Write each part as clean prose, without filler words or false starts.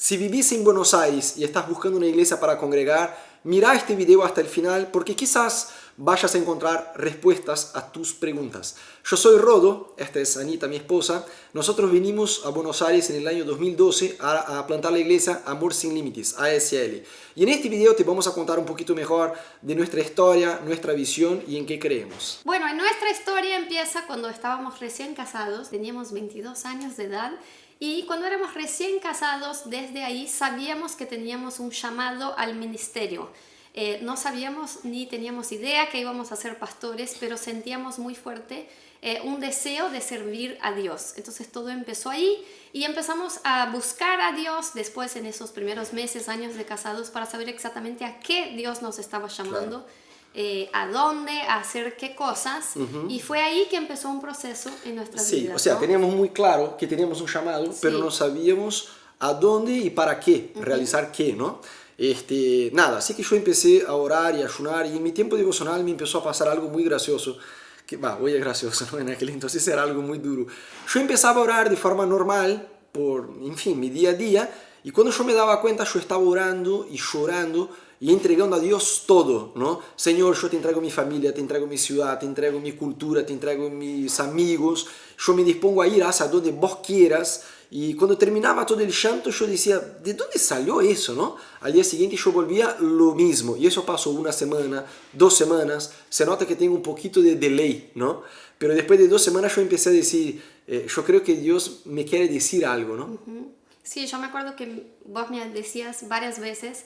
Si vivís en Buenos Aires y estás buscando una iglesia para congregar, mira este video hasta el final porque quizás vayas a encontrar respuestas a tus preguntas. Yo soy Rodo, esta es Anita, mi esposa. Nosotros vinimos a Buenos Aires en el año 2012 a plantar la iglesia Amor Sin Límites, ASL. Y en este video te vamos a contar un poquito mejor de nuestra historia, nuestra visión y en qué creemos. Bueno, nuestra historia empieza cuando estábamos recién casados, teníamos 22 años de edad. Y cuando éramos recién casados, desde ahí sabíamos que teníamos un llamado al ministerio. No sabíamos ni teníamos idea que íbamos a ser pastores, pero sentíamos muy fuerte un deseo de servir a Dios. Entonces todo empezó ahí y empezamos a buscar a Dios después en esos primeros meses, años de casados, para saber exactamente a qué Dios nos estaba llamando. Claro. A dónde, a hacer qué cosas, y fue ahí que empezó un proceso en nuestras vidas. Sí, o sea, ¿no? Teníamos muy claro que teníamos un llamado, pero no sabíamos a dónde y para qué, realizar qué, ¿no? Nada, así que yo empecé a orar y a ayunar, y en mi tiempo devocional me empezó a pasar algo muy gracioso, hoy es gracioso, ¿no? En aquel entonces era algo muy duro. Yo empezaba a orar de forma normal, en fin, mi día a día, y cuando yo me daba cuenta, yo estaba orando y llorando, y entregando a Dios todo, ¿no? Señor, yo te entrego mi familia, te entrego mi ciudad, te entrego mi cultura, te entrego mis amigos, yo me dispongo a ir hacia donde vos quieras. Y cuando terminaba todo el llanto, yo decía, ¿de dónde salió eso, no? Al día siguiente yo volvía lo mismo, y eso pasó una semana, 2 semanas, se nota que tengo un poquito de delay, ¿no? Pero después de 2 semanas yo empecé a decir, yo creo que Dios me quiere decir algo, ¿no? Sí, yo me acuerdo que vos me decías varias veces,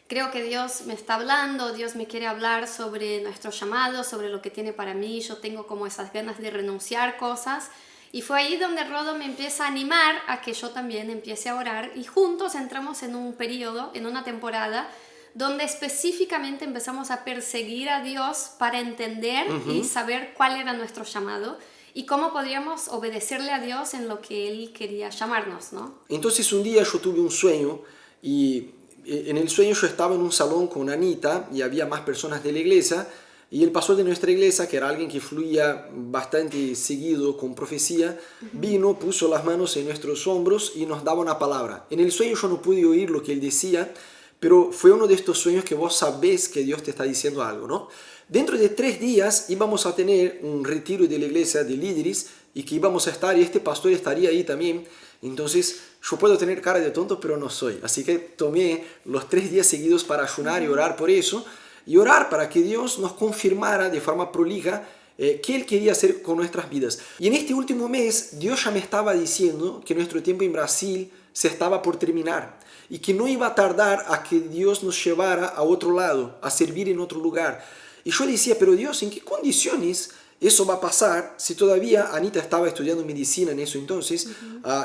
creo que Dios me está hablando, Dios me quiere hablar sobre nuestro llamado, sobre lo que tiene para mí. Yo tengo como esas ganas de renunciar cosas. Y fue ahí donde Rodo me empieza a animar a que yo también empiece a orar. Y juntos entramos en un periodo, en una temporada, donde específicamente empezamos a perseguir a Dios para entender y saber cuál era nuestro llamado y cómo podríamos obedecerle a Dios en lo que Él quería llamarnos, ¿no? Entonces un día yo tuve un sueño y en el sueño yo estaba en un salón con Anita y había más personas de la iglesia, y el pastor de nuestra iglesia, que era alguien que fluía bastante seguido con profecía, vino, puso las manos en nuestros hombros y nos daba una palabra. En el sueño yo no pude oír lo que él decía, pero fue uno de estos sueños que vos sabés que Dios te está diciendo algo, ¿no? Dentro de 3 días íbamos a tener un retiro de la iglesia de líderes y que íbamos a estar, y este pastor estaría ahí también. Entonces yo puedo tener cara de tonto, pero no soy. Así que tomé los 3 días seguidos para ayunar y orar por eso, y orar para que Dios nos confirmara de forma prolija qué Él quería hacer con nuestras vidas. Y en este último mes Dios ya me estaba diciendo que nuestro tiempo en Brasil se estaba por terminar y que no iba a tardar a que Dios nos llevara a otro lado, a servir en otro lugar. Y yo decía, pero Dios, ¿en qué condiciones eso va a pasar? Si todavía Anita estaba estudiando medicina en eso entonces,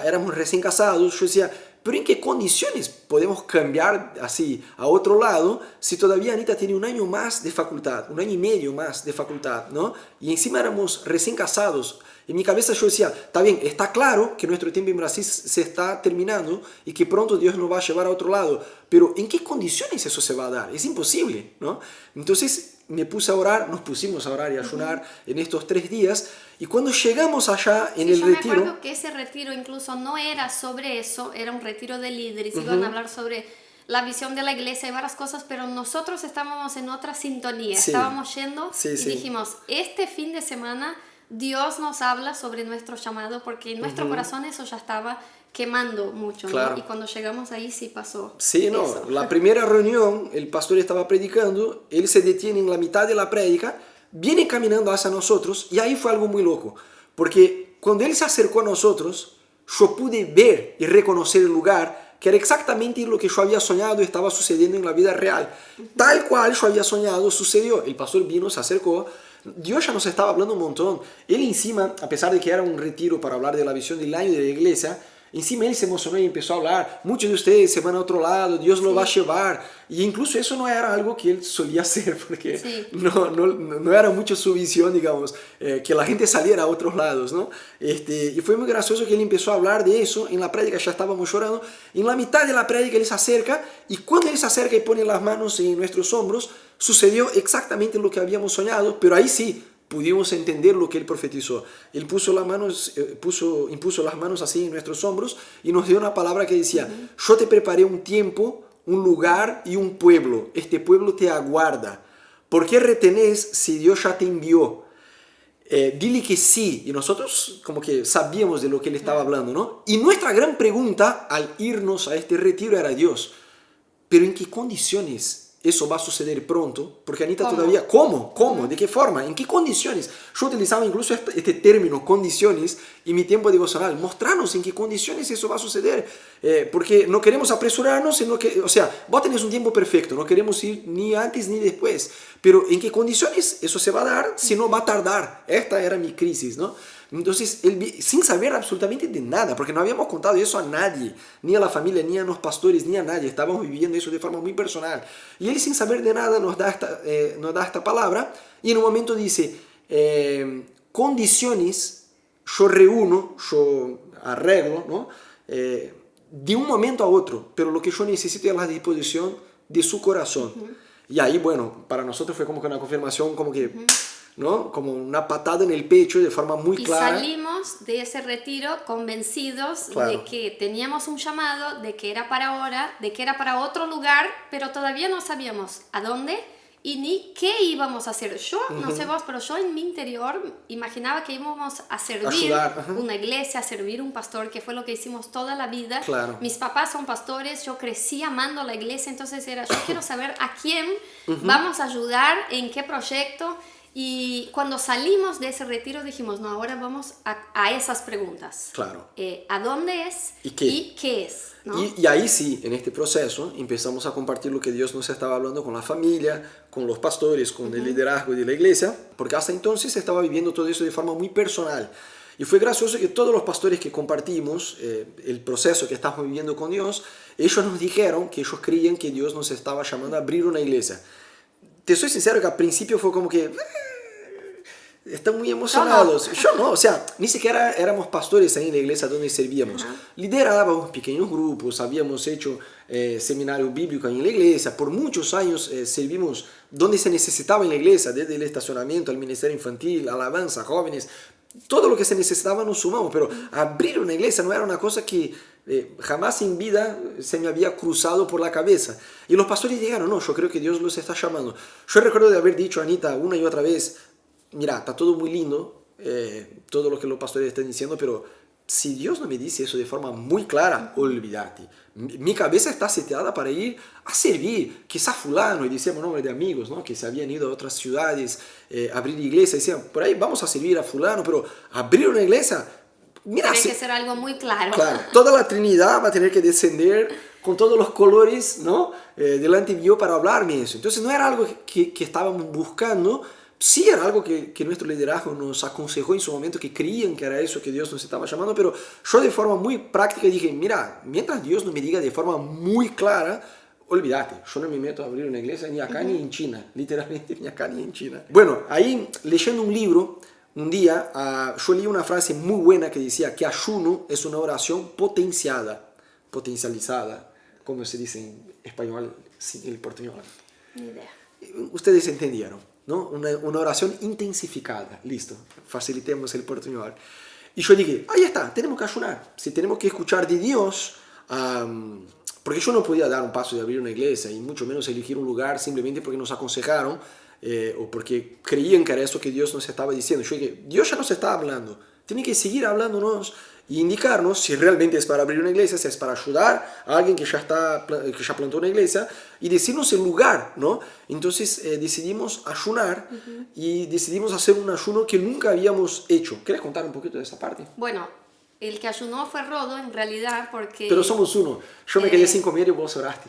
éramos recién casados. Yo decía, pero ¿en qué condiciones podemos cambiar así a otro lado si todavía Anita tiene 1 año más de facultad, 1 año y medio más de facultad, ¿no? Y encima éramos recién casados. En mi cabeza yo decía, está bien, está claro que nuestro tiempo en Brasil se está terminando y que pronto Dios nos va a llevar a otro lado, pero ¿en qué condiciones eso se va a dar? Es imposible, ¿no? Entonces me puse a orar, nos pusimos a orar y a ayunar en estos 3 días, y cuando llegamos allá en el retiro... Yo me acuerdo que ese retiro incluso no era sobre eso, era un retiro de líderes, iban a hablar sobre la visión de la iglesia y varias cosas, pero nosotros estábamos en otra sintonía, estábamos yendo y dijimos, este fin de semana Dios nos habla sobre nuestro llamado, porque en nuestro corazón eso ya estaba quemando mucho, claro. ¿no? Y cuando llegamos ahí sí pasó. Sí, no, eso. La primera reunión, el pastor estaba predicando, él se detiene en la mitad de la prédica, viene caminando hacia nosotros, y ahí fue algo muy loco, porque cuando él se acercó a nosotros, yo pude ver y reconocer el lugar, que era exactamente lo que yo había soñado y estaba sucediendo en la vida real. Tal cual yo había soñado, sucedió. El pastor vino, se acercó, Dios ya nos estaba hablando un montón. Él encima, a pesar de que era un retiro para hablar de la visión del año de la iglesia, encima él se emocionó y empezó a hablar. Muchos de ustedes se van a otro lado, Dios lo va a llevar. Y incluso eso no era algo que él solía hacer, porque no era mucho su visión, digamos, que la gente saliera a otros lados, ¿no? Y fue muy gracioso que él empezó a hablar de eso. En la prédica ya estábamos llorando. En la mitad de la prédica él se acerca, y cuando él se acerca y pone las manos en nuestros hombros, sucedió exactamente lo que habíamos soñado, pero ahí sí, pudimos entender lo que Él profetizó. Él impuso las manos así en nuestros hombros y nos dio una palabra que decía, yo te preparé un tiempo, un lugar y un pueblo. Este pueblo te aguarda. ¿Por qué retenés si Dios ya te envió? Dile que sí. Y nosotros como que sabíamos de lo que Él estaba hablando, ¿no? Y nuestra gran pregunta al irnos a este retiro era, Dios, ¿pero en qué condiciones eso va a suceder pronto? Porque Anita todavía, ¿cómo? ¿De qué forma? ¿En qué condiciones? Yo utilizaba incluso este término, condiciones, en mi tiempo devocional. Mostrarnos en qué condiciones eso va a suceder. Porque no queremos apresurarnos, sino que, o sea, vos tenés un tiempo perfecto, no queremos ir ni antes ni después. Pero ¿en qué condiciones eso se va a dar? Si no va a tardar. Esta era mi crisis, ¿no? Entonces, él, sin saber absolutamente de nada, porque no habíamos contado eso a nadie, ni a la familia, ni a los pastores, ni a nadie, estábamos viviendo eso de forma muy personal. Y él, sin saber de nada, nos da esta palabra, y en un momento dice, condiciones, yo reúno, yo arreglo, ¿no? De un momento a otro, pero lo que yo necesito es la disposición de su corazón. Y ahí, bueno, para nosotros fue como que una confirmación, como que... ¿no? Como una patada en el pecho de forma muy clara. Y salimos de ese retiro convencidos de que teníamos un llamado, de que era para ahora, de que era para otro lugar, pero todavía no sabíamos a dónde y ni qué íbamos a hacer. Yo, no sé vos, pero yo en mi interior imaginaba que íbamos a servir una iglesia, a servir un pastor, que fue lo que hicimos toda la vida. Claro. Mis papás son pastores, yo crecí amando la iglesia, entonces era, yo quiero saber a quién vamos a ayudar, en qué proyecto. Y cuando salimos de ese retiro dijimos, no, ahora vamos a esas preguntas. Claro. ¿A dónde es? ¿Y qué es? ¿No? Y ahí sí, en este proceso, empezamos a compartir lo que Dios nos estaba hablando con la familia, con los pastores, con el liderazgo de la iglesia, porque hasta entonces estaba viviendo todo eso de forma muy personal. Y fue gracioso que todos los pastores que compartimos el proceso que estamos viviendo con Dios, ellos nos dijeron que ellos creían que Dios nos estaba llamando a abrir una iglesia. Te soy sincero que al principio fue como que están muy emocionados. Yo no, o sea, ni siquiera éramos pastores ahí en la iglesia donde servíamos. Liderábamos pequeños grupos, habíamos hecho seminario bíblico en la iglesia. Por muchos años servimos donde se necesitaba en la iglesia, desde el estacionamiento, al ministerio infantil, alabanza, jóvenes. Todo lo que se necesitaba nos sumamos, pero abrir una iglesia no era una cosa que jamás en vida se me había cruzado por la cabeza. Y los pastores dijeron, no, yo creo que Dios los está llamando. Yo recuerdo de haber dicho a Anita una y otra vez, mira, está todo muy lindo, todo lo que los pastores están diciendo, pero si Dios no me dice eso de forma muy clara, olvídate. Mi cabeza está seteada para ir a servir, quizá fulano, y decíamos nombres de amigos, ¿no? Que se habían ido a otras ciudades, abrir iglesia, decían, por ahí vamos a servir a fulano, pero abrir una iglesia, mira, tiene que ser algo muy claro. Claro, toda la Trinidad va a tener que descender con todos los colores, ¿no? Delante mío para hablarme eso. Entonces no era algo que estábamos buscando. Sí era algo que nuestro liderazgo nos aconsejó en su momento, que creían que era eso que Dios nos estaba llamando, pero yo de forma muy práctica dije, mira, mientras Dios no me diga de forma muy clara, olvídate, yo no me meto a abrir una iglesia ni acá ni en China, literalmente ni acá ni en China. Bueno, ahí leyendo un libro, un día yo leí una frase muy buena que decía que ayuno es una oración potencializada, como se dice en español, en el portuñol. Ni idea. Ustedes entendieron, ¿no? Una oración intensificada, listo, facilitemos el portuñol. Y yo dije, ahí está, tenemos que ayunar, si tenemos que escuchar de Dios, porque yo no podía dar un paso de abrir una iglesia y mucho menos elegir un lugar simplemente porque nos aconsejaron o porque creían que era eso que Dios nos estaba diciendo. Yo dije, Dios ya nos está hablando, tiene que seguir hablándonos y indicarnos si realmente es para abrir una iglesia, si es para ayudar a alguien que ya plantó una iglesia y decirnos el lugar, ¿no? Entonces decidimos ayunar y decidimos hacer un ayuno que nunca habíamos hecho. ¿Quieres contar un poquito de esa parte? Bueno, el que ayunó fue Rodo, en realidad, porque... Pero somos uno. Yo me quedé sin comer y vos oraste.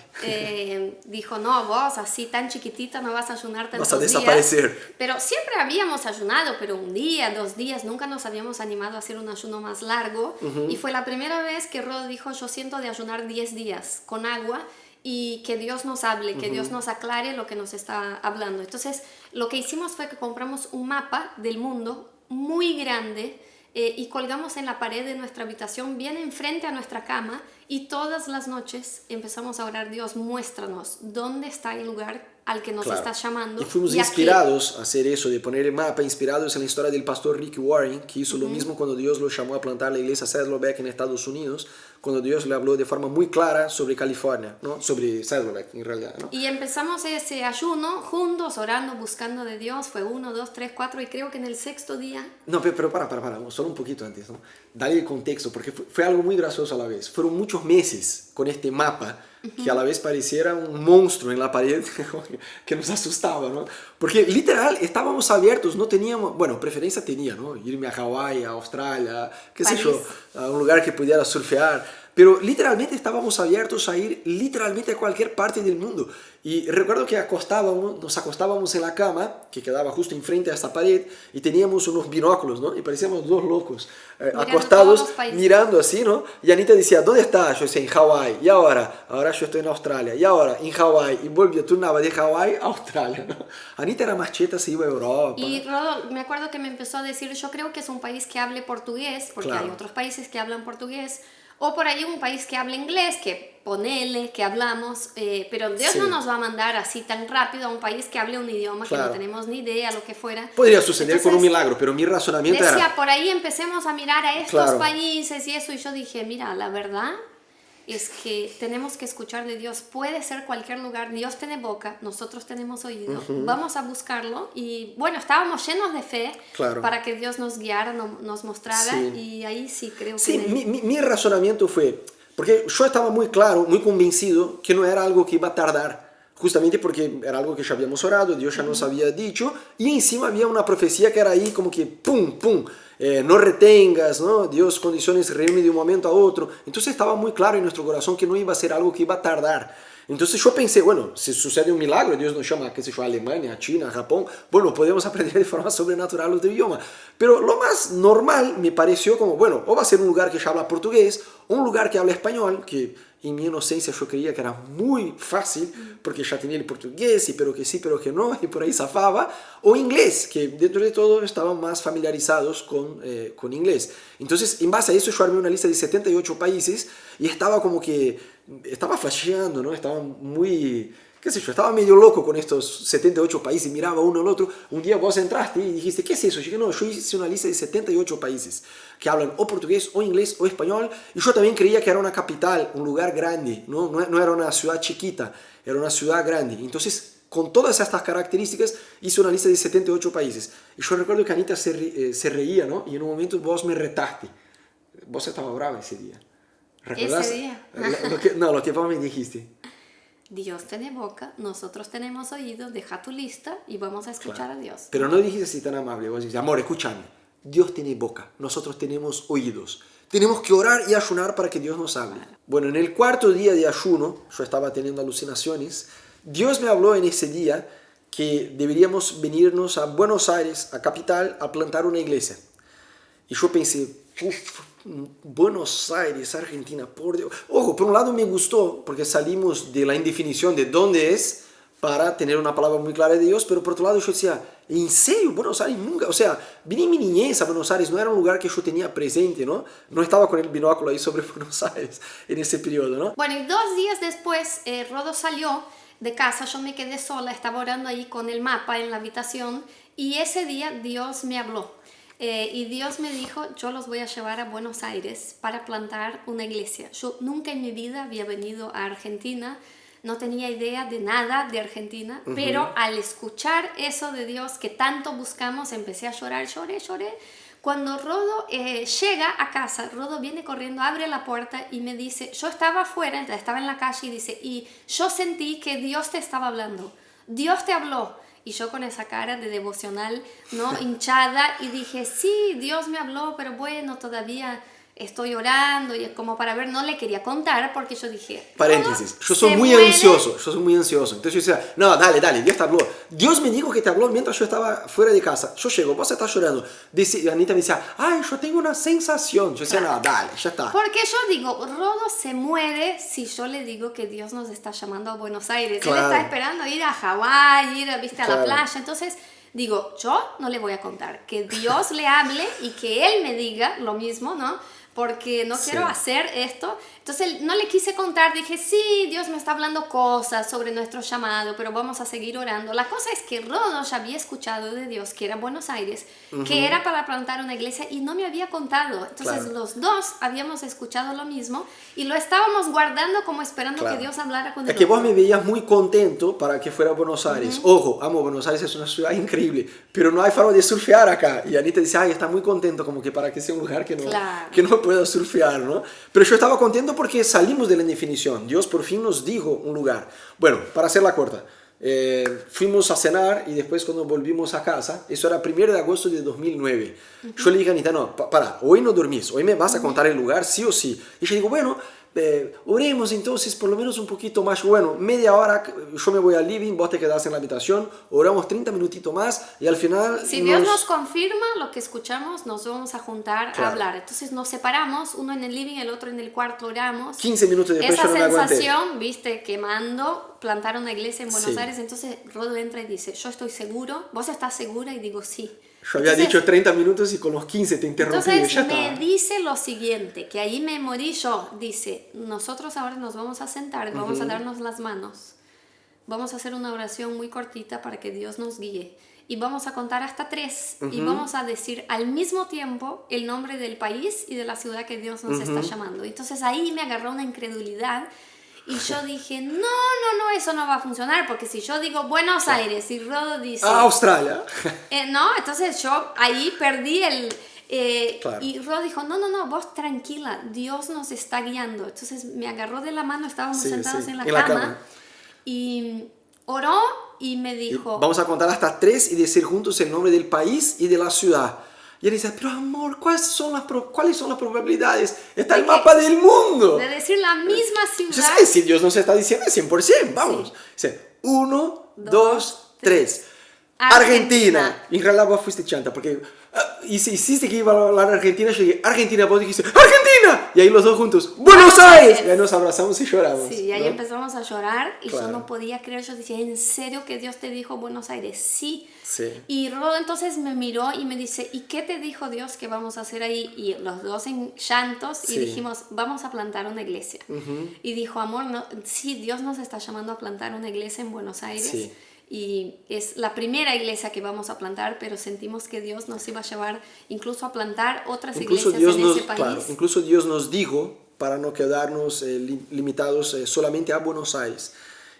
Dijo, no, vos así tan chiquitita no vas a ayunar tantos días. Vas a desaparecer. Pero siempre habíamos ayunado, pero un día, 2 días, nunca nos habíamos animado a hacer un ayuno más largo. Y fue la primera vez que Rodo dijo, yo siento de ayunar 10 días con agua y que Dios nos hable, que Dios nos aclare lo que nos está hablando. Entonces, lo que hicimos fue que compramos un mapa del mundo muy grande y colgamos en la pared de nuestra habitación, bien enfrente a nuestra cama, y todas las noches empezamos a orar, Dios, muéstranos dónde está el lugar al que nos Claro. estás llamando. Y fuimos aquí- inspirados a hacer eso, de poner el mapa, inspirados en la historia del pastor Rick Warren, que hizo lo mismo cuando Dios lo llamó a plantar la iglesia Saddleback en Estados Unidos, cuando Dios le habló de forma muy clara sobre California, ¿no? Sobre Saddleback en realidad, ¿no? Y empezamos ese ayuno juntos, orando, buscando de Dios. Fue 1, 2, 3, 4 y creo que en el sexto día. No, pero para, solo un poquito antes, ¿no? Dale el contexto, porque fue algo muy gracioso a la vez. Fueron muchos meses con este mapa que a la vez pareciera un monstruo en la pared que nos asustaba, ¿no? Porque literal estábamos abiertos, no teníamos, bueno, preferencia tenía, ¿no? Irme a Hawái, a Australia, qué sé yo, a un lugar que pudiera surfear, pero literalmente estábamos abiertos a ir literalmente a cualquier parte del mundo. Y recuerdo que nos acostábamos en la cama, que quedaba justo enfrente a esta pared, y teníamos unos binóculos, ¿no? Y parecíamos dos locos, acostados, mirando así, ¿no? Y Anita decía, ¿dónde estás? Yo decía, en Hawái. Y ahora yo estoy en Australia. Y ahora, en Hawái. Y volvía, turnaba de Hawái a Australia, ¿no? Anita era más cheta, se iba a Europa. Y Rodo, me acuerdo que me empezó a decir, yo creo que es un país que hable portugués, porque Claro. hay otros países que hablan portugués, o por ahí un país que habla inglés, que ponele, que hablamos, pero Dios Sí. no nos va a mandar así tan rápido a un país que hable un idioma Claro. que no tenemos ni idea, lo que fuera. Podría suceder con un Entonces, milagro, pero mi razonamiento decía, era... por ahí empecemos a mirar a estos Claro. países y eso, y yo dije, mira, la verdad es que tenemos que escuchar de Dios. Puede ser cualquier lugar. Dios tiene boca, nosotros tenemos oído. Vamos a buscarlo. Y bueno, estábamos llenos de fe Claro. para que Dios nos guiara, nos mostrara. Sí. Y ahí sí creo Sí, que... mi razonamiento fue, porque yo estaba muy claro, muy convencido que no era algo que iba a tardar, justamente porque era algo que ya habíamos orado, Dios ya nos había dicho, y encima había una profecía que era ahí como que pum, pum, no retengas, ¿no? Dios condiciones reúne de un momento a otro. Entonces estaba muy claro en nuestro corazón que no iba a ser algo que iba a tardar. Entonces yo pensé, bueno, si sucede un milagro, Dios nos llama, qué sé yo, a Alemania, a China, a Japón, bueno, podemos aprender de forma sobrenatural otro idioma. Pero lo más normal me pareció como, bueno, o va a ser un lugar que ya habla portugués, o un lugar que habla español, que en mi inocencia yo creía que era muy fácil, porque ya tenía el portugués, y pero que sí, pero que no, y por ahí zafaba, o inglés, que dentro de todo estaban más familiarizados con inglés. Entonces, en base a eso, yo armé una lista de 78 países, y estaba como que, estaba flasheando, ¿no? Estaba muy, qué sé yo, estaba medio loco con estos 78 países, miraba uno al otro. Un día vos entraste y dijiste, ¿qué es eso? Yo dije, no, yo hice una lista de 78 países que hablan o portugués, o inglés, o español, y yo también creía que era una capital, un lugar grande, no era una ciudad chiquita, era una ciudad grande. Entonces, con todas estas características, hice una lista de 78 países. Y yo recuerdo que Anita se reía, ¿no? Y en un momento vos me retaste. Vos estabas brava ese día. ¿Recordás? Ese día. Lo que vos me dijiste. Dios tiene boca, nosotros tenemos oído, deja tu lista y vamos a escuchar a Dios. Pero no dijiste así tan amable, vos dijiste, amor, escúchame, Dios tiene boca, nosotros tenemos oídos. Tenemos que orar y ayunar para que Dios nos hable. Bueno, en el cuarto día de ayuno, yo estaba teniendo alucinaciones, Dios me habló en ese día que deberíamos venirnos a Buenos Aires, a capital, a plantar una iglesia. Y yo pensé, Buenos Aires, Argentina, por Dios. Ojo, por un lado me gustó porque salimos de la indefinición de dónde es para tener una palabra muy clara de Dios, pero por otro lado yo decía, ¿en serio? Buenos Aires nunca, o sea, vine en mi niñez a Buenos Aires, no era un lugar que yo tenía presente, ¿no? No estaba con el binóculo ahí sobre Buenos Aires en ese periodo, ¿no? Bueno, y 2 días después, Rodo salió de casa, yo me quedé sola, estaba orando ahí con el mapa en la habitación, y ese día Dios me habló. Y Dios me dijo, yo los voy a llevar a Buenos Aires para plantar una iglesia. Yo nunca en mi vida había venido a Argentina, no tenía idea de nada de Argentina, pero al escuchar eso de Dios que tanto buscamos, empecé a llorar, lloré. Cuando Rodo llega a casa, Rodo viene corriendo, abre la puerta y me dice, yo estaba afuera, estaba en la calle y dice, y yo sentí que Dios te estaba hablando, Dios te habló. Y yo con esa cara de devocional, ¿no? Hinchada, y dije, sí, Dios me habló, pero bueno, todavía estoy orando, y como para ver, no le quería contar, porque yo dije... Paréntesis, yo soy muy ansioso, entonces yo decía, no, dale, Dios te habló. Dios me dijo que te habló mientras yo estaba fuera de casa. Yo llego, vos estás llorando. Anita me decía, ay, yo tengo una sensación. Yo decía, no, dale, ya está. Porque yo digo, Rodo se muere si yo le digo que Dios nos está llamando a Buenos Aires. Claro. Él está esperando ir a Hawái, ¿viste? A Claro. la playa. Entonces, digo, yo no le voy a contar. Que Dios le hable y que Él me diga lo mismo, ¿no? porque no Sí. quiero hacer esto. Entonces no le quise contar, dije, sí, Dios me está hablando cosas sobre nuestro llamado, pero vamos a seguir orando. La cosa es que Rodo ya había escuchado de Dios, que era Buenos Aires, que era para plantar una iglesia y no me había contado. Entonces Claro. los dos habíamos escuchado lo mismo y lo estábamos guardando como esperando Claro. que Dios hablara con Es el que vos otro. me veías muy contento para que fuera a Buenos Aires. Ojo, amo Buenos Aires, es una ciudad increíble, pero no hay forma de surfear acá. Y Anita dice, ay, está muy contento, como que para que sea un lugar Claro. que no pueda surfear, ¿no? Pero yo estaba contento porque salimos de la indefinición. Dios por fin nos dijo un lugar. Bueno, para hacerla corta, fuimos a cenar y después cuando volvimos a casa, eso era 1 de agosto de 2009, yo le dije a Anita, no, para, hoy no dormís, hoy me vas a contar el lugar sí o sí. Y yo digo, bueno, oremos entonces por lo menos un poquito más, bueno, media hora, yo me voy al living, vos te quedás en la habitación, oramos 30 minutitos más y al final... Si Dios nos confirma lo que escuchamos, nos vamos a juntar Claro. a hablar. Entonces nos separamos, uno en el living, el otro en el cuarto, oramos. 15 minutos después Esa yo no me aguanté. sensación, viste, quemando, plantar una iglesia en Buenos Sí. Aires. Entonces Rodo entra y dice, yo estoy seguro, ¿vos estás segura? Y digo, sí. Yo había Entonces, dicho 30 minutos y con los 15 te interrumpí. entonces Ya me está. dice lo siguiente, que ahí me morí yo. Dice, nosotros ahora nos vamos a sentar, vamos a darnos las manos. Vamos a hacer una oración muy cortita para que Dios nos guíe. Y vamos a contar hasta 3 y vamos a decir al mismo tiempo el nombre del país y de la ciudad que Dios nos está llamando. Entonces ahí me agarró una incredulidad y yo dije, no, eso no va a funcionar, porque si yo digo Buenos Aires y Rodo dice... Australia. no, entonces yo ahí perdí el... Claro. Y Rodo dijo, no, vos tranquila, Dios nos está guiando. Entonces me agarró de la mano, estábamos Sí, sentados sí, en la en la cama, cama. y oró y me Y dijo, vamos a contar hasta 3 y decir juntos el nombre del país y de la ciudad. Y él dice, pero amor, ¿cuáles son las probabilidades? Está el ¿De mapa del mundo. de decir la misma Yo ciudad. sé, si Dios nos está diciendo 100%, vamos. Dice, 1, 2, 3. Argentina. Y en realidad vos fuiste chanta, porque y si hiciste que iba a hablar Argentina, yo dije, Argentina, vos dijiste, ¡Argentina! Y ahí los dos juntos, ¡Buenos Aires! Y ahí nos abrazamos y lloramos. Sí, y ahí ¿no? empezamos a llorar y Claro. yo no podía creer. Yo decía, ¿en serio que Dios te dijo Buenos Aires? Sí. Sí. Y Rodo entonces me miró y me dice, ¿y qué te dijo Dios que vamos a hacer ahí? Y los dos en llantos Sí. y dijimos, vamos a plantar una iglesia. Y dijo, amor, no, sí, Dios nos está llamando a plantar una iglesia en Buenos Aires. Sí. Y es la primera iglesia que vamos a plantar, pero sentimos que Dios nos iba a llevar incluso a plantar otras Incluso iglesias Dios, en nos, ese país. claro, incluso Dios nos dijo para no quedarnos limitados solamente a Buenos Aires.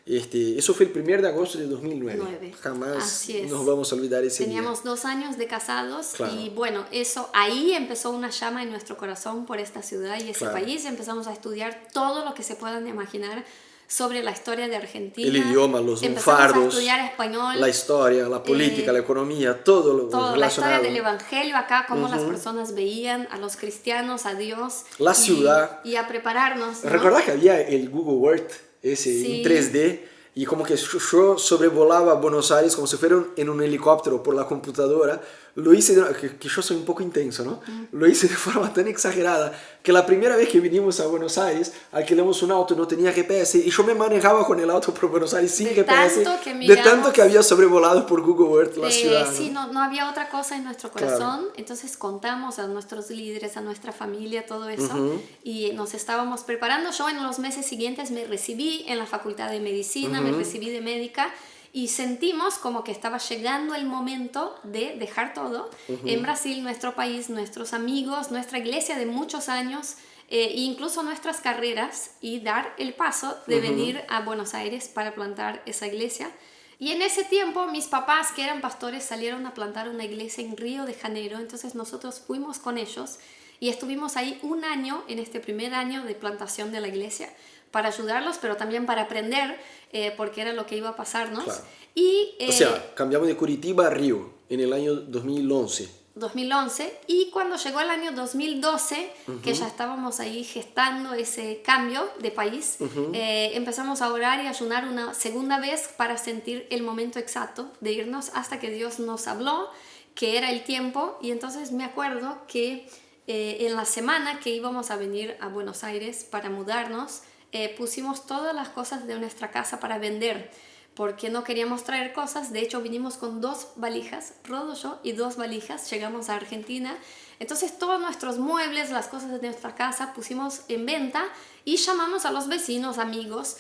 Eso fue el 1 de agosto de 2009. Jamás Así es. nos vamos a olvidar ese Teníamos día. 2 años de casados. Claro. Y bueno, eso ahí empezó una llama en nuestro corazón por esta ciudad y ese Claro. país. Empezamos a estudiar todo lo que se puedan imaginar sobre la historia de Argentina. El idioma, los Empezamos a lunfardos, estudiar español. la historia, la política, la economía, todo lo Todo, la historia relacionado. del evangelio acá, cómo las personas veían a los cristianos, a Dios. La ciudad. Y a prepararnos, ¿no? ¿Recordás que había el Google Earth ese Sí. en 3D? Y como que yo sobrevolaba Buenos Aires como si fuera en un helicóptero por la computadora. Lo hice, que yo soy un poco intenso, ¿no? Lo hice de forma tan exagerada que la primera vez que vinimos a Buenos Aires alquilamos un auto, no tenía GPS y yo me manejaba con el auto por Buenos Aires sin De GPS. tanto que De tanto miramos- que había sobrevolado por Google Earth la ciudad. Sí, ¿no? no había otra cosa en nuestro corazón. Claro. Entonces contamos a nuestros líderes, a nuestra familia, todo eso. Y nos estábamos preparando. Yo en los meses siguientes me recibí en la facultad de medicina, me recibí de médica. Y sentimos como que estaba llegando el momento de dejar todo en Brasil, nuestro país, nuestros amigos, nuestra iglesia de muchos años, e incluso nuestras carreras, y dar el paso de venir a Buenos Aires para plantar esa iglesia. Y en ese tiempo mis papás, que eran pastores, salieron a plantar una iglesia en Río de Janeiro. Entonces nosotros fuimos con ellos y estuvimos ahí 1 año, en este primer año de plantación de la iglesia, para ayudarlos, pero también para aprender, porque era lo que iba a pasarnos. Claro. Y, O sea, cambiamos de Curitiba a Río en el año 2011. 2011, y cuando llegó el año 2012, que ya estábamos ahí gestando ese cambio de país, empezamos a orar y ayunar una segunda vez para sentir el momento exacto de irnos, hasta que Dios nos habló que era el tiempo. Y entonces me acuerdo que en la semana que íbamos a venir a Buenos Aires para mudarnos, pusimos todas las cosas de nuestra casa para vender, porque no queríamos traer cosas. De hecho, vinimos con 2 valijas, Rodo, yo, y 2 valijas. Llegamos a Argentina. Entonces, todos nuestros muebles, las cosas de nuestra casa, pusimos en venta y llamamos a los vecinos, amigos,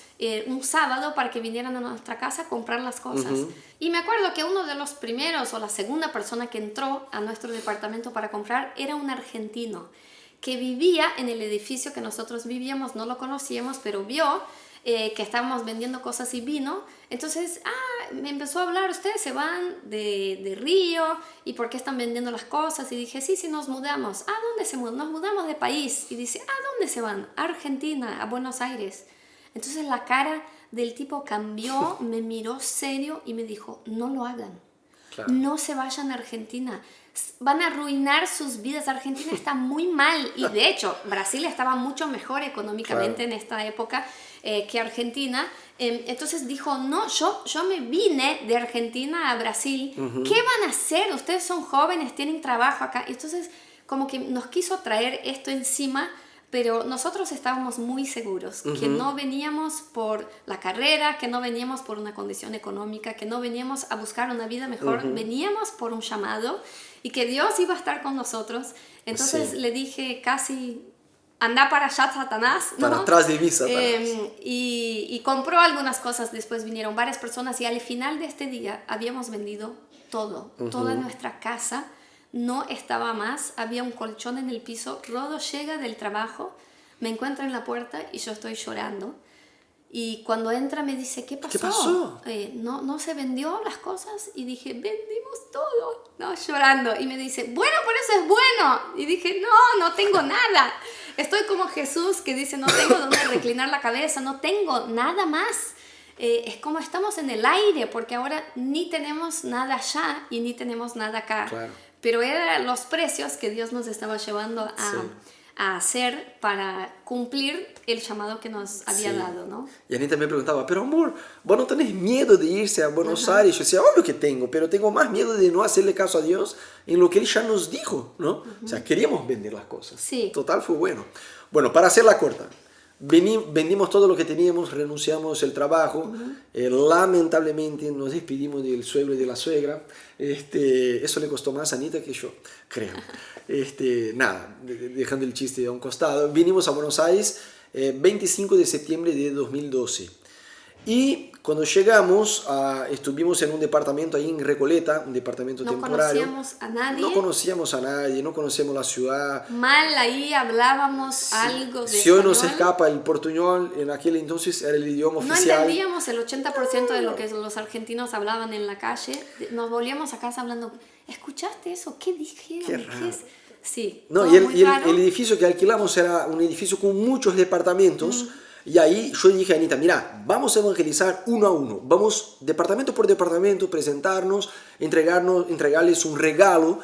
un sábado para que vinieran a nuestra casa a comprar las cosas. Y me acuerdo que uno de los primeros o la segunda persona que entró a nuestro departamento para comprar era un argentino que vivía en el edificio que nosotros vivíamos. No lo conocíamos, pero vio que estábamos vendiendo cosas y vino. Entonces, me empezó a hablar: ustedes se van de Río, ¿y por qué están vendiendo las cosas? Y dije, sí, nos mudamos. ¿Dónde se mudan? Nos mudamos de país. Y dice, ¿dónde se van? A Argentina, a Buenos Aires. Entonces la cara del tipo cambió, me miró serio y me dijo, no lo hagan. Claro. No se vayan a Argentina. Van a arruinar sus vidas. Argentina está muy mal. Y de hecho, Brasil estaba mucho mejor económicamente en esta época que Argentina. Entonces dijo, no, yo me vine de Argentina a Brasil. ¿Qué van a hacer? Ustedes son jóvenes, tienen trabajo acá. Entonces como que nos quiso traer esto encima, pero nosotros estábamos muy seguros que no veníamos por la carrera, que no veníamos por una condición económica, que no veníamos a buscar una vida mejor, veníamos por un llamado y que Dios iba a estar con nosotros. Entonces le dije casi, anda para allá, Satanás, ¿no? Para atrás de mí, Satanás. Y compró algunas cosas. Después vinieron varias personas y al final de este día habíamos vendido todo, toda nuestra casa. No estaba más, había un colchón en el piso. Rodo llega del trabajo, me encuentra en la puerta y yo estoy llorando. Y cuando entra me dice, ¿qué pasó? ¿Qué pasó? ¿No se vendió las cosas? Y dije, vendimos todo. No, llorando. Y me dice, bueno, por eso es bueno. Y dije, no tengo nada. Estoy como Jesús que dice, no tengo donde reclinar la cabeza, no tengo nada más. Es como estamos en el aire, porque ahora ni tenemos nada allá y ni tenemos nada acá. Claro. Pero eran los precios que Dios nos estaba llevando a hacer para cumplir el llamado que nos había dado, ¿no? Y Anita me preguntaba, pero amor, ¿vos no tenés miedo de irse a Buenos Aires? Yo decía, obvio que tengo, pero tengo más miedo de no hacerle caso a Dios en lo que Él ya nos dijo, ¿no? O sea, queríamos vender las cosas. Sí. Total, fue bueno. Bueno, para hacerla corta, vendimos todo lo que teníamos, renunciamos al trabajo, lamentablemente nos despedimos del suegro y de la suegra. Eso le costó más a Anita que yo, creo. Nada, dejando el chiste a un costado, vinimos a Buenos Aires 25 de septiembre de 2012. Y cuando llegamos, estuvimos en un departamento ahí en Recoleta, un departamento temporario. No conocíamos a nadie. No conocíamos a nadie, no conocemos la ciudad. Mal ahí hablábamos algo de Si hoy nos español. escapa el portuñol, en aquel entonces era el idioma No oficial. entendíamos el 80% de lo que los argentinos hablaban en la calle. Nos volvíamos a casa hablando, ¿escuchaste eso? ¿Qué dijeron? Qué raro. es? Sí, No, todo y muy raro. el edificio que alquilamos era un edificio con muchos departamentos. Y ahí yo dije a Anita, mira, vamos a evangelizar uno a uno. Vamos departamento por departamento, presentarnos, entregarles un regalo.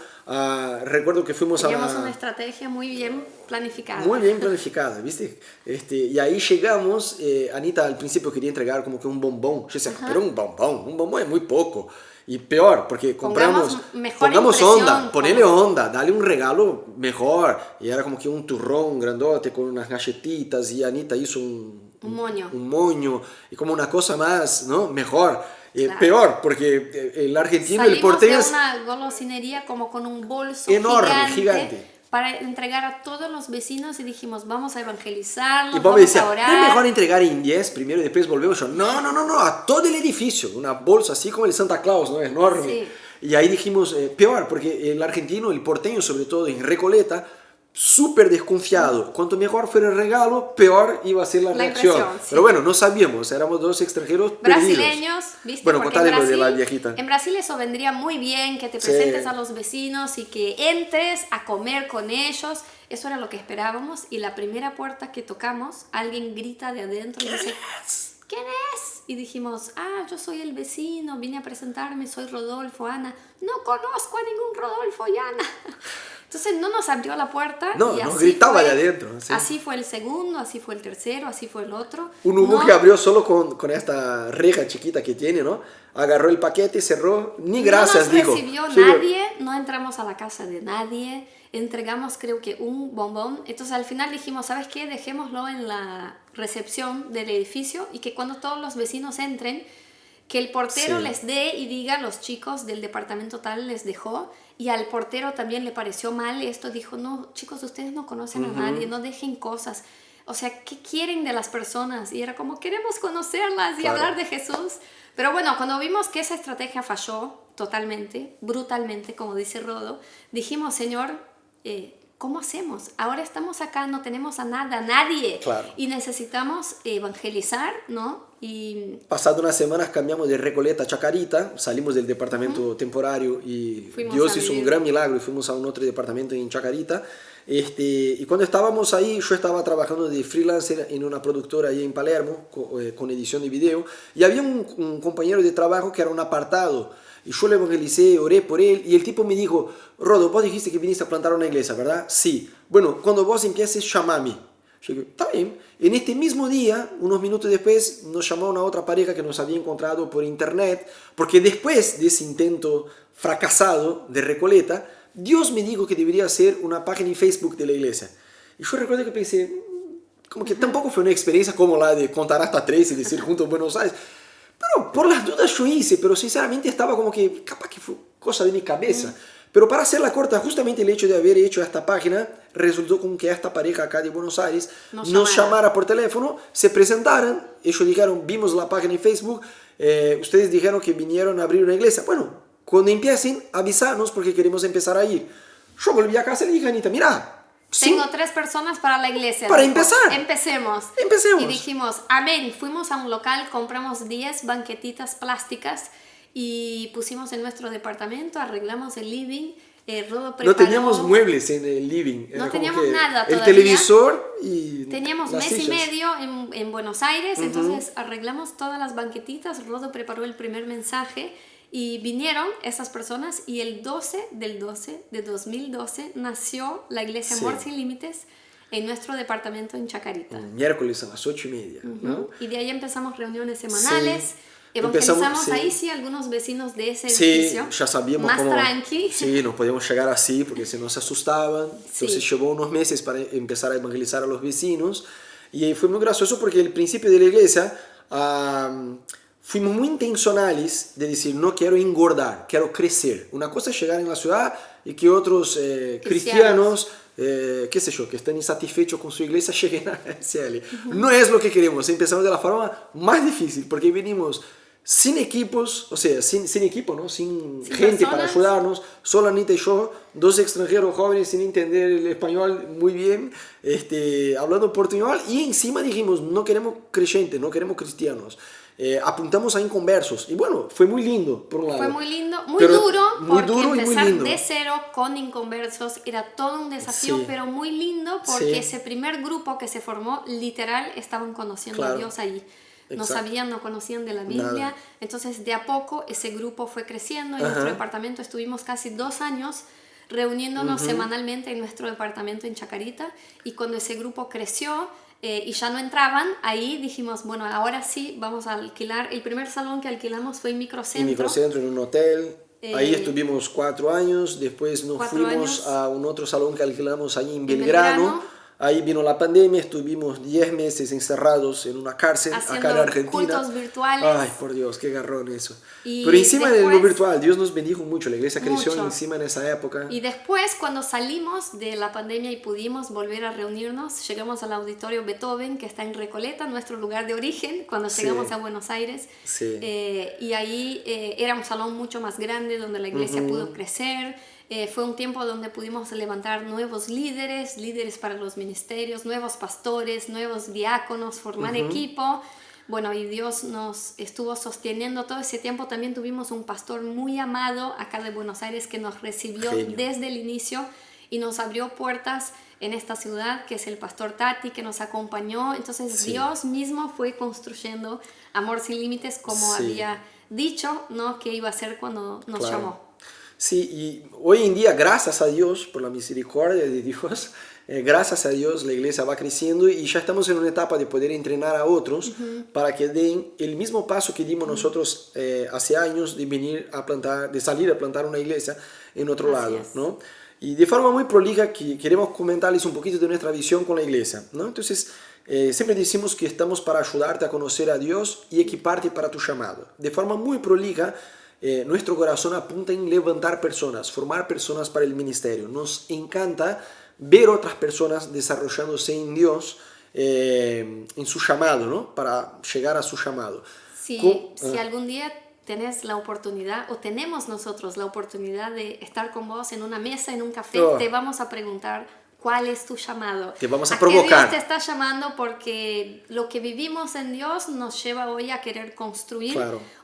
Recuerdo que fuimos Teníamos una estrategia muy bien planificada. Muy bien planificada, ¿viste? Y ahí llegamos, Anita al principio quería entregar como que un bombón. Yo decía, pero un bombón es muy poco. Y peor, porque pongamos onda, ponele onda, dale un regalo mejor. Y era como que un turrón grandote con unas galletitas y Anita hizo un moño y como una cosa más, ¿no? Mejor. Claro. Peor, porque el argentino, el porteño es una golosinería como con un bolso enorme, gigante. Para entregar a todos los vecinos y dijimos, vamos a evangelizarlos, y vamos decía, a orar. ¿no es mejor entregar en 10 primero y después volvemos? Yo, no, a todo el edificio, una bolsa así como el Santa Claus, ¿no? Enorme. Sí. Y ahí dijimos, peor, porque el argentino, el porteño sobre todo en Recoleta, súper desconfiado. Cuanto mejor fuera el regalo, peor iba a ser la reacción. Sí. Pero bueno, no sabíamos, éramos dos extranjeros brasileños, ¿viste? Bueno, contale lo de la viejita. En Brasil eso vendría muy bien, que te presentes a los vecinos y que entres a comer con ellos. Eso era lo que esperábamos. Y la primera puerta que tocamos, alguien grita de adentro y dice, ¿quién es? Y dijimos, yo soy el vecino, vine a presentarme, soy Rodolfo, Ana. No conozco a ningún Rodolfo y Ana. Entonces no nos abrió la puerta. No, y nos gritaba de adentro. Sí. Así fue el segundo, así fue el tercero, así fue el otro. Uno que abrió solo con esta reja chiquita que tiene, ¿no? Agarró el paquete, cerró, ni gracias, dijo. No nos recibió nadie, no entramos a la casa de nadie, entregamos creo que un bombón. Entonces al final dijimos, ¿sabes qué? Dejémoslo en la recepción del edificio y que cuando todos los vecinos entren, que el portero Sí. les dé y diga, los chicos del departamento tal les dejó, y al portero también le pareció mal esto, dijo, no, chicos, ustedes no conocen a nadie, no dejen cosas. O sea, ¿qué quieren de las personas? Y era como, queremos conocerlas y Claro. hablar de Jesús. Pero bueno, cuando vimos que esa estrategia falló totalmente, brutalmente, como dice Rodo, dijimos, Señor, ¿cómo hacemos? Ahora estamos acá, no tenemos a nada, a nadie. Claro. Y necesitamos evangelizar, ¿no? Y Pasado unas semanas cambiamos de Recoleta a Chacarita, salimos del departamento temporario y Fuimos Dios a hizo un vivir. gran milagro y fuimos a un otro departamento en Chacarita. Y cuando estábamos ahí, yo estaba trabajando de freelancer en una productora ahí en Palermo con edición de video, y había un compañero de trabajo que era un apartado. Y yo le evangelicé, oré por él, y el tipo me dijo, Rodo, vos dijiste que viniste a plantar una iglesia, ¿verdad? Sí. Bueno, cuando vos empieces, llamame. Yo digo, está bien. En este mismo día, unos minutos después, nos llamó una otra pareja que nos había encontrado por internet, porque después de ese intento fracasado de Recoleta, Dios me dijo que debería hacer una página en Facebook de la iglesia. Y yo recuerdo que pensé, como que tampoco fue una experiencia como la de contar hasta 3 y decir juntos Buenos Aires. Pero por las dudas yo hice, pero sinceramente estaba como que capaz que fue cosa de mi cabeza. Pero para hacerla corta, justamente el hecho de haber hecho esta página resultó con que esta pareja acá de Buenos Aires nos llamara por teléfono, se presentaran, ellos dijeron, vimos la página en Facebook, ustedes dijeron que vinieron a abrir una iglesia. Bueno, cuando empiecen, avisanos porque queremos empezar a ir. Yo volví a casa y le dije a Anita, mira, tengo 3 personas para la iglesia. Para Dijo, empezar. Empecemos. Empecemos. Y dijimos, amén. Fuimos a un local, compramos 10 banquetitas plásticas y pusimos en nuestro departamento, arreglamos el living. Rodo preparó, no teníamos muebles en el living. Era no como teníamos que nada el todavía. televisor y Teníamos las mes y sillas. medio en Buenos Aires, entonces arreglamos todas las banquetitas. Rodo preparó el primer mensaje y vinieron esas personas, y el 12 del 12 de 2012 nació la iglesia Sí. Amor Sin Límites en nuestro departamento en Chacarita. Un miércoles a las 8:30, ¿no? Y de ahí empezamos reuniones semanales. Sí. Evangelizamos Empezamos, sí. ahí, sí, algunos vecinos de ese Sí, edificio. ya sabíamos más cómo. tranqui. Sí, no podíamos llegar así porque se nos asustaban. Entonces Sí. llevó unos meses para empezar a evangelizar a los vecinos. Y fue muy gracioso porque el principio de la iglesia fuimos muy intencionales de decir, no quiero engordar, quiero crecer. Una cosa es llegar en la ciudad y que otros cristianos, qué sé yo, que están insatisfechos con su iglesia, lleguen a SL. No es lo que queremos. Empezamos de la forma más difícil porque venimos sin equipos, o sea, sin equipo, ¿no? Sin gente para personas. ayudarnos, solo Anita y yo, 2 extranjeros jóvenes sin entender el español muy bien, hablando portuñol, y encima dijimos, no queremos creyentes, no queremos cristianos. Apuntamos a inconversos, y bueno, fue muy lindo, por un lado. Fue muy lindo, muy Pero duro, muy porque duro y muy empezar lindo. de cero con inconversos era todo un desafío, Sí. pero muy lindo porque Sí. ese primer grupo que se formó, literal, estaban conociendo Claro. a Dios allí. No Exacto. sabían, no conocían de la Biblia. Nada. Entonces, de a poco, ese grupo fue creciendo. En Ajá. nuestro departamento estuvimos casi 2 años reuniéndonos semanalmente en nuestro departamento en Chacarita. Y cuando ese grupo creció y ya no entraban, ahí dijimos, bueno, ahora sí vamos a alquilar. El primer salón que alquilamos fue en En Microcentro. microcentro, en un hotel. Ahí estuvimos 4 años, después nos 4 fuimos años. a un otro salón que alquilamos ahí en Belgrano. Belgrano. Ahí vino la pandemia, estuvimos 10 meses encerrados en una cárcel acá en Haciendo Argentina. cultos virtuales. Ay, por Dios, qué garrón eso. Y Pero encima de lo después- virtual, Dios nos bendijo mucho, la iglesia creció Mucho. encima en esa época. Y después, cuando salimos de la pandemia y pudimos volver a reunirnos, llegamos al auditorio Beethoven, que está en Recoleta, nuestro lugar de origen, cuando Sí. llegamos a Buenos Aires. Sí. Y ahí era un salón mucho más grande, donde la iglesia pudo crecer. Fue un tiempo donde pudimos levantar nuevos líderes para los ministerios, nuevos pastores, nuevos diáconos, formar equipo. Bueno, y Dios nos estuvo sosteniendo todo ese tiempo. También tuvimos un pastor muy amado acá de Buenos Aires que nos recibió Genio. desde el inicio y nos abrió puertas en esta ciudad, que es el pastor Tati, que nos acompañó. Entonces Sí. Dios mismo fue construyendo Amor Sin Límites como Sí. había dicho, ¿no? Que iba a ser cuando nos Claro. llamó. Sí, y hoy en día, gracias a Dios, por la misericordia de Dios, gracias a Dios la iglesia va creciendo y ya estamos en una etapa de poder entrenar a otros para que den el mismo paso que dimos nosotros hace años de venir a plantar, de salir a plantar una iglesia en otro Así lado, es. ¿no? Y de forma muy prolija que queremos comentarles un poquito de nuestra visión con la iglesia, ¿no? Entonces, siempre decimos que estamos para ayudarte a conocer a Dios y equiparte para tu llamado. De forma muy prolija, nuestro corazón apunta en levantar personas, formar personas para el ministerio. Nos encanta ver otras personas desarrollándose en Dios, en su llamado, ¿no? Para llegar a su llamado. Si algún día tenés la oportunidad o tenemos nosotros la oportunidad de estar con vos en una mesa, en un café, te vamos a preguntar cuál es tu llamado. Te vamos a qué provocar. Dios te está llamando, porque lo que vivimos en Dios nos lleva hoy a querer construir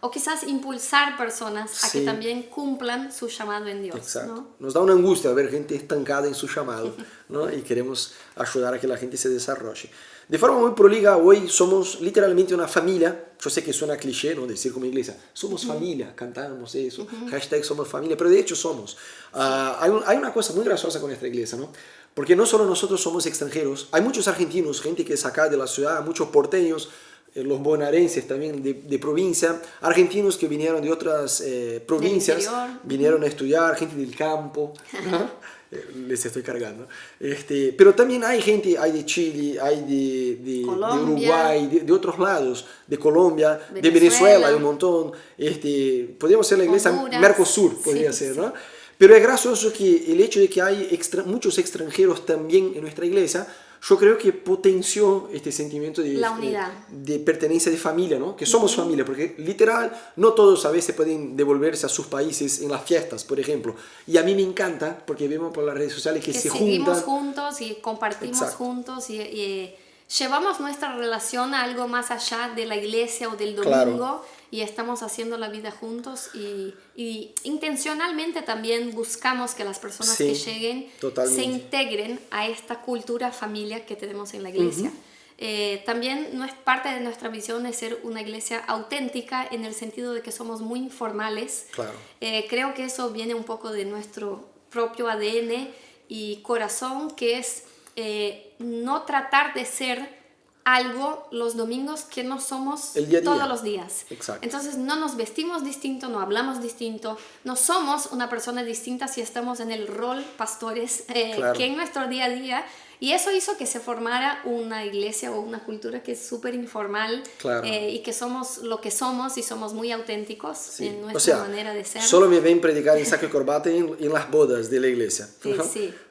o quizás impulsar personas a que también cumplan su llamado en Dios. Exacto. ¿No? Nos da una angustia ver gente estancada en su llamado, ¿no? Y queremos ayudar a que la gente se desarrolle. De forma muy prolija, hoy somos literalmente una familia. Yo sé que suena cliché, ¿no? Decir como iglesia, somos familia, cantamos eso, hashtag somos familia, pero de hecho somos. Hay una cosa muy graciosa con nuestra iglesia, ¿no? Porque no solo nosotros somos extranjeros, hay muchos argentinos, gente que es acá de la ciudad, muchos porteños, los bonaerenses también de provincia, argentinos que vinieron de otras provincias, vinieron a estudiar, gente del campo, ¿no? Les estoy cargando. Pero también hay gente, hay de Chile, hay de Uruguay, de otros lados, de Colombia, de Venezuela hay un montón. Podríamos ser la iglesia Honduras. Mercosur, podría ser, ¿no? Pero es gracioso que el hecho de que hay muchos extranjeros también en nuestra iglesia, yo creo que potenció este sentimiento la unidad, de pertenencia de familia, ¿no? Que somos familia, porque literal no todos a veces pueden devolverse a sus países en las fiestas, por ejemplo. Y a mí me encanta, porque vemos por las redes sociales que se seguimos juntan. juntos y compartimos juntos y llevamos nuestra relación a algo más allá de la iglesia o del domingo. Y estamos haciendo la vida juntos y intencionalmente también buscamos que las personas que lleguen se integren a esta cultura familia que tenemos en la iglesia. También no es parte de nuestra visión es ser una iglesia auténtica en el sentido de que somos muy informales. Creo que eso viene un poco de nuestro propio ADN y corazón, que es no tratar de ser algo los domingos que no somos todos los días. Exacto. Entonces no nos vestimos distinto, no hablamos distinto, no somos una persona distinta si estamos en el rol pastores que en nuestro día a día. Y eso hizo que se formara una iglesia o una cultura que es súper informal y que somos lo que somos y somos muy auténticos en nuestra manera de ser. Solo me ven predicar en saco y corbata en las bodas de la iglesia.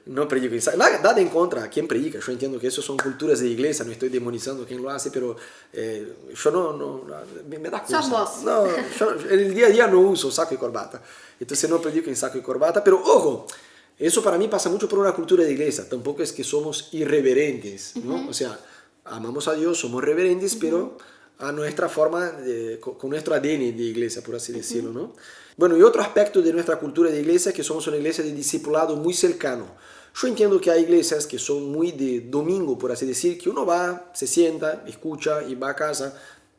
No predico en saco. Nada en contra a quien predica. Yo entiendo que eso son culturas de iglesia, no estoy demonizando a quien lo hace, pero yo no me da cosa. Sos vos. No, yo en el día a día no uso saco y corbata. Entonces no predico en saco y corbata, pero ojo, eso para mí pasa mucho por una cultura de iglesia. Tampoco es que somos irreverentes, ¿no? O sea, amamos a Dios, somos reverentes, pero a nuestra forma, con nuestro ADN de iglesia, por así decirlo, ¿no? Bueno, y otro aspecto de nuestra cultura de iglesia es que somos una iglesia de discipulado muy cercano. Yo entiendo que hay iglesias que son muy de domingo, por así decir, que uno va, se sienta, escucha y va a casa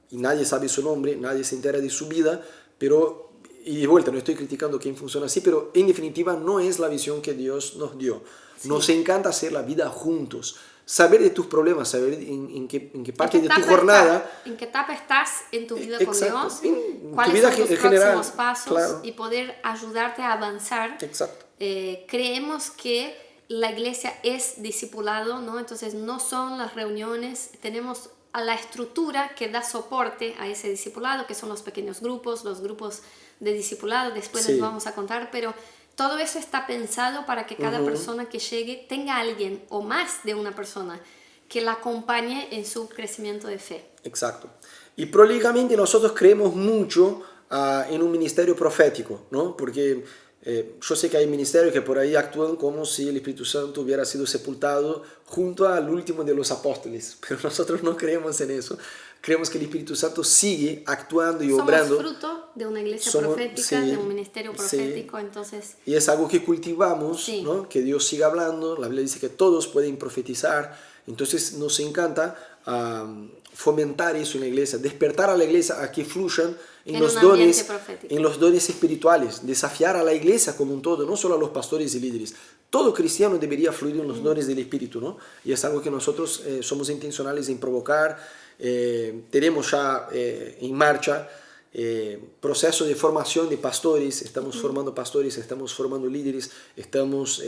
y nadie sabe su nombre, nadie se entera de su vida, pero... Y de vuelta, no estoy criticando quién funciona así, pero en definitiva no es la visión que Dios nos dio. Nos encanta hacer la vida juntos, saber de tus problemas, saber en qué parte de tu jornada... en qué etapa estás en tu vida con Dios, cuáles son tus próximos pasos y poder ayudarte a avanzar. Creemos que la iglesia es discipulado, ¿no? Entonces no son las reuniones, tenemos a la estructura que da soporte a ese discipulado, que son los pequeños grupos, los grupos de discipulado, después les vamos a contar, pero todo eso está pensado para que cada persona que llegue tenga a alguien o más de una persona que la acompañe en su crecimiento de fe. Exacto. Y prolijamente nosotros creemos mucho en un ministerio profético, ¿no? Porque yo sé que hay ministerios que por ahí actúan como si el Espíritu Santo hubiera sido sepultado junto al último de los apóstoles, pero nosotros no creemos en eso. Creemos que el Espíritu Santo sigue actuando y obrando. Somos fruto de una iglesia profética, de un ministerio profético, entonces... Y es algo que cultivamos, ¿no? Que Dios siga hablando. La Biblia dice que todos pueden profetizar. Entonces nos encanta fomentar eso en la iglesia, despertar a la iglesia a que fluyan en los dones espirituales, desafiar a la iglesia como un todo, no solo a los pastores y líderes. Todo cristiano debería fluir en los dones del Espíritu, ¿no? Y es algo que nosotros somos intencionales en provocar. Tenemos ya en marcha proceso de formación de pastores, estamos formando pastores, estamos formando líderes, estamos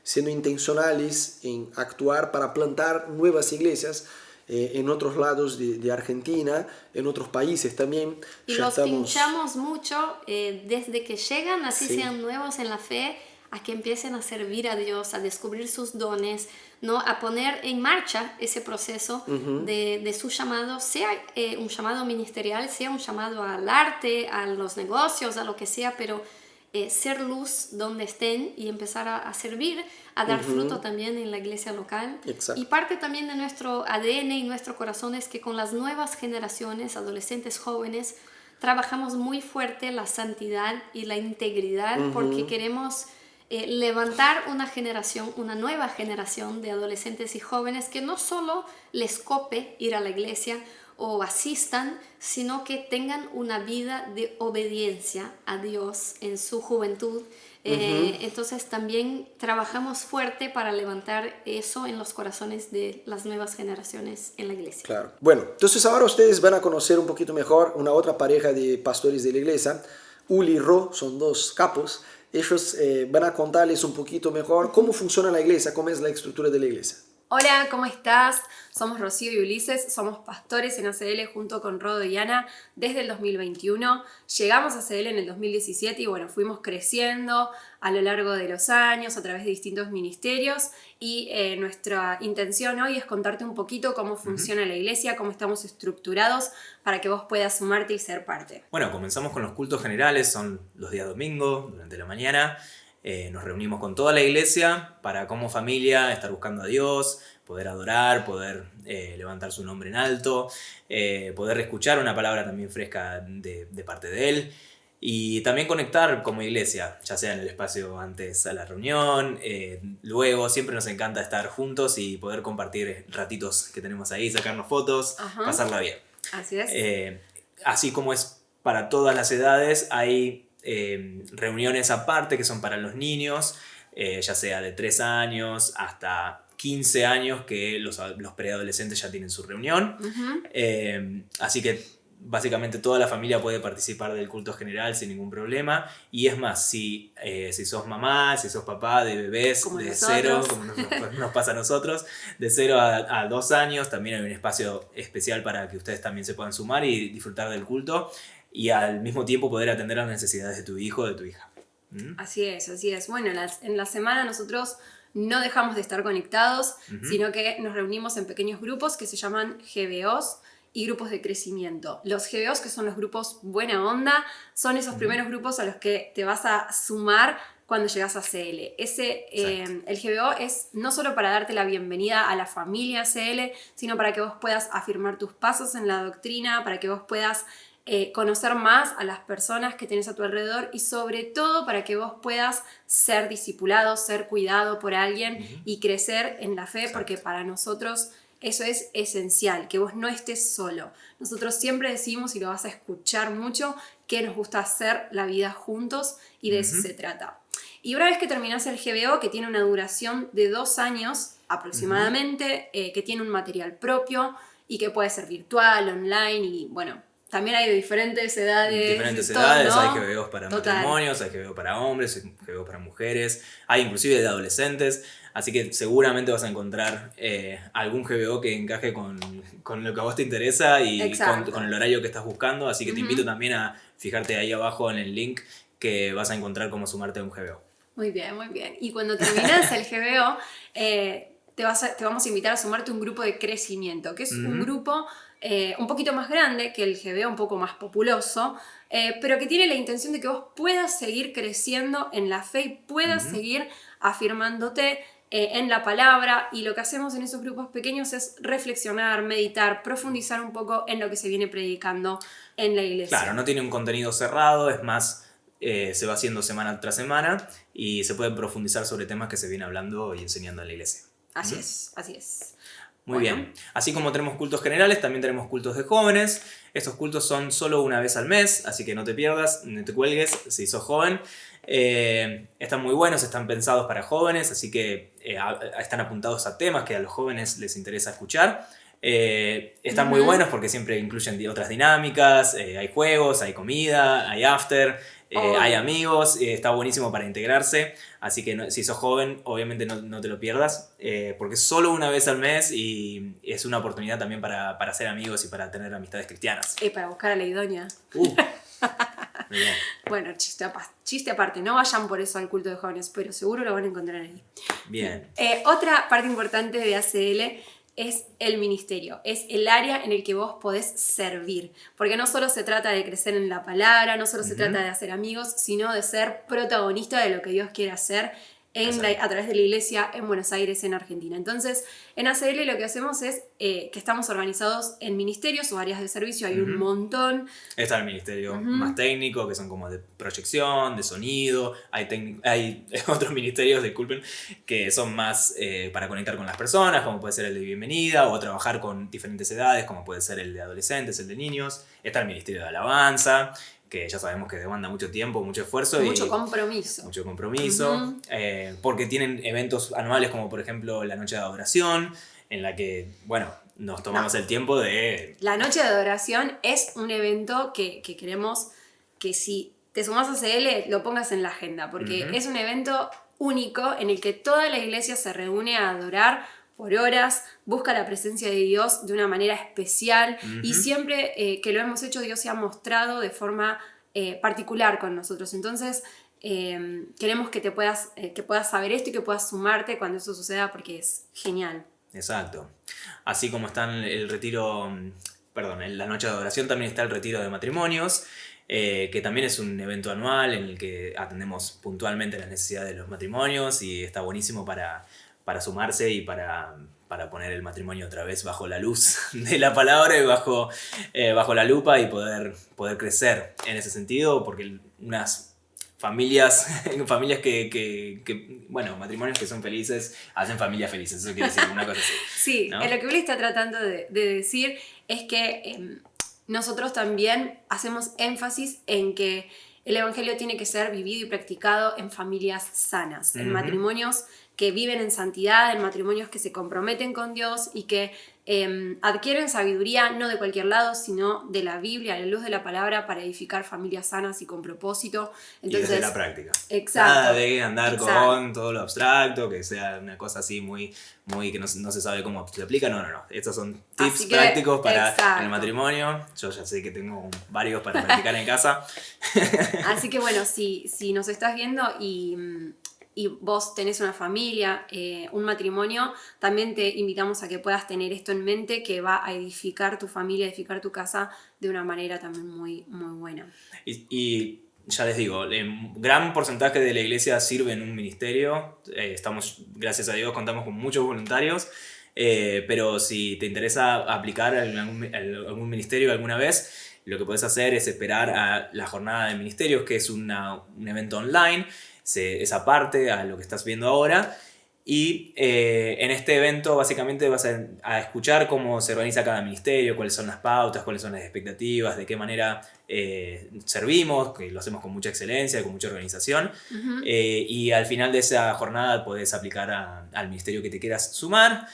siendo intencionales en actuar para plantar nuevas iglesias en otros lados de Argentina, en otros países también. Y Ya los estamos... pinchamos mucho desde que llegan, así Sí. sean nuevos en la fe, a que empiecen a servir a Dios, a descubrir sus dones, ¿no? A poner en marcha ese proceso de su llamado, sea un llamado ministerial, sea un llamado al arte, a los negocios, a lo que sea, pero ser luz donde estén y empezar a servir, a dar fruto también en la iglesia local. Exacto. Y parte también de nuestro ADN y nuestro corazón es que con las nuevas generaciones, adolescentes, jóvenes, trabajamos muy fuerte la santidad y la integridad porque queremos levantar una generación, una nueva generación de adolescentes y jóvenes que no solo les cope ir a la iglesia o asistan, sino que tengan una vida de obediencia a Dios en su juventud. Entonces también trabajamos fuerte para levantar eso en los corazones de las nuevas generaciones en la iglesia. Claro. Bueno, entonces ahora ustedes van a conocer un poquito mejor una otra pareja de pastores de la iglesia. Uli y Ro son dos capos. Ellos van a contarles un poquito mejor cómo funciona la iglesia, cómo es la estructura de la iglesia. Hola, ¿cómo estás? Somos Rocío y Ulises, somos pastores en ACL junto con Rodo y Ana desde el 2021. Llegamos a ACL en el 2017 y bueno, fuimos creciendo a lo largo de los años a través de distintos ministerios y nuestra intención hoy es contarte un poquito cómo funciona la iglesia, cómo estamos estructurados para que vos puedas sumarte y ser parte. Bueno, comenzamos con los cultos generales, son los días domingos, durante la mañana. Nos reunimos con toda la iglesia para como familia estar buscando a Dios, poder adorar, poder levantar su nombre en alto, poder escuchar una palabra también fresca de parte de Él y también conectar como iglesia, ya sea en el espacio antes a la reunión, luego siempre nos encanta estar juntos y poder compartir ratitos que tenemos ahí, sacarnos fotos, pasarla bien. Así es. Así como es para todas las edades, hay reuniones aparte que son para los niños, ya sea de 3 años hasta 15 años que los preadolescentes ya tienen su reunión. Así que básicamente toda la familia puede participar del culto general sin ningún problema. Y es más, si sos mamá, si sos papá de bebés como de nosotros. 0, como nos pasa a nosotros, de 0 a 2 años, también hay un espacio especial para que ustedes también se puedan sumar y disfrutar del culto. Y al mismo tiempo poder atender las necesidades de tu hijo o de tu hija. Así es, así es. Bueno, en la semana nosotros no dejamos de estar conectados, sino que nos reunimos en pequeños grupos que se llaman GBOs y grupos de crecimiento. Los GBOs, que son los grupos buena onda, son esos primeros grupos a los que te vas a sumar cuando llegas a CL. El GBO es no solo para darte la bienvenida a la familia CL, sino para que vos puedas afirmar tus pasos en la doctrina, para que vos puedas conocer más a las personas que tienes a tu alrededor y sobre todo para que vos puedas ser discipulado, ser cuidado por alguien y crecer en la fe. Exacto. Porque para nosotros eso es esencial, que vos no estés solo. Nosotros siempre decimos, y lo vas a escuchar mucho, que nos gusta hacer la vida juntos y de eso se trata. Y una vez que terminás el GBO, que tiene una duración de 2 años aproximadamente, que tiene un material propio y que puede ser virtual, online y bueno, también hay de diferentes edades. Diferentes todo, edades, ¿no? hay GBOs para matrimonios, hay GBOs para hombres, hay GBOs para mujeres, hay inclusive de adolescentes. Así que seguramente vas a encontrar algún GBO que encaje con lo que a vos te interesa y con el horario que estás buscando. Así que te invito también a fijarte ahí abajo en el link que vas a encontrar cómo sumarte a un GBO. Muy bien, muy bien. Y cuando terminas el GBO, te vamos a invitar a sumarte a un grupo de crecimiento, que es un grupo un poquito más grande que el GBO, un poco más populoso, pero que tiene la intención de que vos puedas seguir creciendo en la fe y puedas seguir afirmándote en la palabra. Y lo que hacemos en esos grupos pequeños es reflexionar, meditar, profundizar un poco en lo que se viene predicando en la iglesia. Claro, no tiene un contenido cerrado, es más, se va haciendo semana tras semana y se pueden profundizar sobre temas que se vienen hablando y enseñando en la iglesia. Así es, así es. Muy bien. Así como tenemos cultos generales, también tenemos cultos de jóvenes. Estos cultos son solo una vez al mes, así que no te pierdas, no te cuelgues si sos joven. Están muy buenos, están pensados para jóvenes, así que están apuntados a temas que a los jóvenes les interesa escuchar. Están muy buenos porque siempre incluyen otras dinámicas, hay juegos, hay comida, hay after, Obvio. Hay amigos, está buenísimo para integrarse, así que si sos joven, obviamente no te lo pierdas, porque es solo una vez al mes y es una oportunidad también para hacer amigos y para tener amistades cristianas. Para buscar a la idónea. Muy bien. Bueno, chiste aparte, no vayan por eso al culto de jóvenes, pero seguro lo van a encontrar ahí. Bien. Otra parte importante de ACL es el ministerio, es el área en el que vos podés servir, porque no solo se trata de crecer en la palabra, no solo se trata de hacer amigos, sino de ser protagonista de lo que Dios quiere hacer a través de la iglesia en Buenos Aires, en Argentina. Entonces, en ACL lo que hacemos es que estamos organizados en ministerios o áreas de servicio, hay un montón. Está el ministerio más técnico, que son como de proyección, de sonido. Hay otros ministerios, disculpen, que son más para conectar con las personas, como puede ser el de bienvenida, o trabajar con diferentes edades, como puede ser el de adolescentes, el de niños. Está el ministerio de alabanza, que ya sabemos que demanda mucho tiempo, mucho esfuerzo. Mucho compromiso. Mucho compromiso, porque tienen eventos anuales como por ejemplo la Noche de Adoración, en la que, bueno, nos tomamos el tiempo de... La Noche de Adoración es un evento que queremos que si te sumás a CL lo pongas en la agenda, porque es un evento único en el que toda la iglesia se reúne a adorar por horas, busca la presencia de Dios de una manera especial y siempre que lo hemos hecho Dios se ha mostrado de forma particular con nosotros. Entonces queremos que puedas saber esto y que puedas sumarte cuando eso suceda porque es genial. Exacto. Así como está el retiro, en la Noche de Adoración también está el retiro de matrimonios, que también es un evento anual en el que atendemos puntualmente las necesidades de los matrimonios y está buenísimo para sumarse y para poner el matrimonio otra vez bajo la luz de la palabra y bajo la lupa y poder crecer en ese sentido, porque unas familias que matrimonios que son felices hacen familias felices, eso quiere decir una cosa así. Sí, ¿no? Lo que Billy está tratando de decir es que nosotros también hacemos énfasis en que el evangelio tiene que ser vivido y practicado en familias sanas, en matrimonios que viven en santidad, en matrimonios que se comprometen con Dios y que adquieren sabiduría no de cualquier lado, sino de la Biblia, a la luz de la palabra, para edificar familias sanas y con propósito. Entonces, y desde la práctica. Exacto. Nada de andar con todo lo abstracto, que sea una cosa así muy que no se sabe cómo se aplica. No. Estos son tips prácticos para el matrimonio. Yo ya sé que tengo varios para practicar en casa. Así que bueno, si nos estás viendo y vos tenés una familia, un matrimonio, también te invitamos a que puedas tener esto en mente, que va a edificar tu familia, edificar tu casa de una manera también muy, muy buena. Y ya les digo, un gran porcentaje de la iglesia sirve en un ministerio. Gracias a Dios, contamos con muchos voluntarios. Pero si te interesa aplicar algún ministerio alguna vez, lo que puedes hacer es esperar a la jornada de ministerios, que es un evento online. Es aparte a lo que estás viendo ahora y en este evento básicamente vas a escuchar cómo se organiza cada ministerio, cuáles son las pautas, cuáles son las expectativas, de qué manera servimos, que lo hacemos con mucha excelencia, con mucha organización y al final de esa jornada podés aplicar al ministerio que te quieras sumar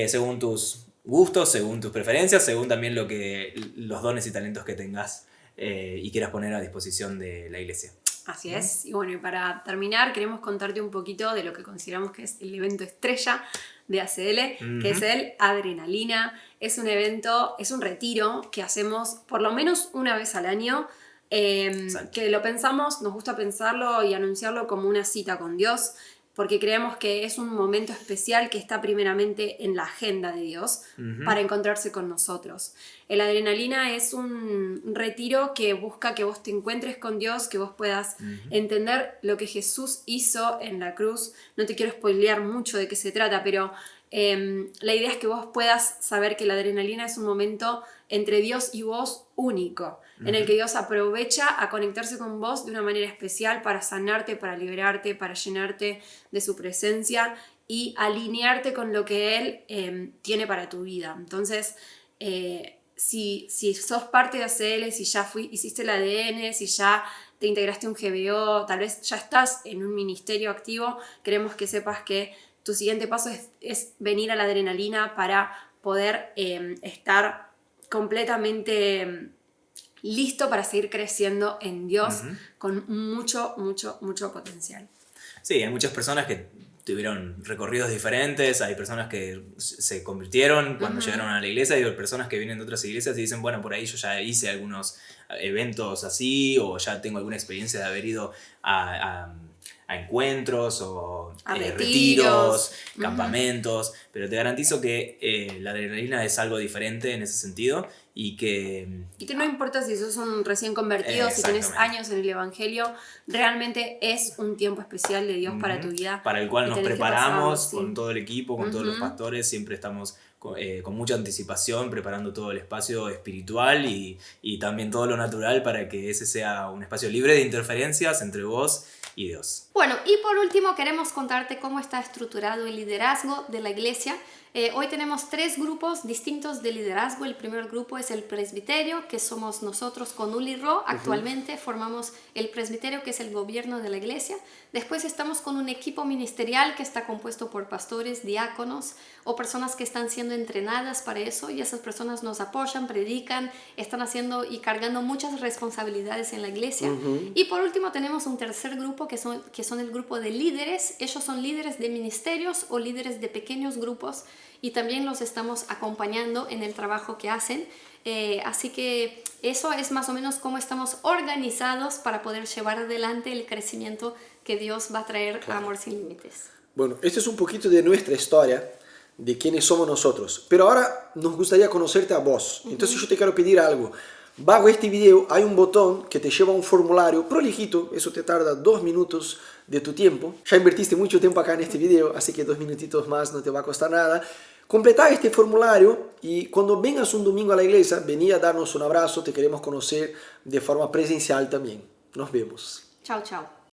según tus gustos, según tus preferencias, según también los dones y talentos que tengas y quieras poner a disposición de la iglesia. Así es. Y bueno, y para terminar, queremos contarte un poquito de lo que consideramos que es el evento estrella de ACL, que es el Adrenalina. Es un evento, es un retiro que hacemos por lo menos una vez al año, que lo pensamos, nos gusta pensarlo y anunciarlo como una cita con Dios, porque creemos que es un momento especial que está primeramente en la agenda de Dios para encontrarse con nosotros. El Adrenalina es un retiro que busca que vos te encuentres con Dios, que vos puedas entender lo que Jesús hizo en la cruz. No te quiero spoilear mucho de qué se trata, pero la idea es que vos puedas saber que la Adrenalina es un momento entre Dios y vos único, en el que Dios aprovecha a conectarse con vos de una manera especial para sanarte, para liberarte, para llenarte de su presencia y alinearte con lo que Él tiene para tu vida. Entonces, si sos parte de ACL, si ya hiciste el ADN, si ya te integraste a un GBO, tal vez ya estás en un ministerio activo, queremos que sepas que tu siguiente paso es venir a la Adrenalina para poder estar completamente listo para seguir creciendo en Dios con mucho, mucho, mucho potencial. Sí, hay muchas personas que tuvieron recorridos diferentes, hay personas que se convirtieron cuando llegaron a la iglesia, y hay personas que vienen de otras iglesias y dicen, bueno, por ahí yo ya hice algunos eventos así, o ya tengo alguna experiencia de haber ido a encuentros o A retiros, campamentos, pero te garantizo que la adrenalina es algo diferente en ese sentido y que no importa si sos un recién convertido, si tenés Exactamente. años en el Evangelio, realmente es un tiempo especial de Dios para tu vida. para el cual y nos tenés que preparamos pasarlo, sí. con todo el equipo, con todos los pastores, siempre estamos con mucha anticipación preparando todo el espacio espiritual y también todo lo natural para que ese sea un espacio libre de interferencias entre vos y Dios. Bueno, y por último queremos contarte cómo está estructurado el liderazgo de la iglesia. Hoy tenemos 3 grupos distintos de liderazgo. El primer grupo es el presbiterio, que somos nosotros con Uli Ro. Actualmente formamos el presbiterio, que es el gobierno de la iglesia. Después estamos con un equipo ministerial que está compuesto por pastores, diáconos o personas que están siendo entrenadas para eso, y esas personas nos apoyan, predican, están haciendo y cargando muchas responsabilidades en la iglesia. Y por último tenemos un tercer grupo que son el grupo de líderes. Ellos son líderes de ministerios o líderes de pequeños grupos, y también los estamos acompañando en el trabajo que hacen. Así que eso es más o menos cómo estamos organizados para poder llevar adelante el crecimiento que Dios va a traer a Amor Sin Límites. Bueno, esto es un poquito de nuestra historia, de quiénes somos nosotros. Pero ahora nos gustaría conocerte a vos. Entonces yo te quiero pedir algo. Bajo este video hay un botón que te lleva a un formulario prolijito. Eso te tarda 2 minutos de tu tiempo. Ya invertiste mucho tiempo acá en este video, así que 2 minutitos más no te va a costar nada. Completa este formulario y cuando vengas un domingo a la iglesia, vení a darnos un abrazo. Te queremos conocer de forma presencial también. Nos vemos. Chao, chao.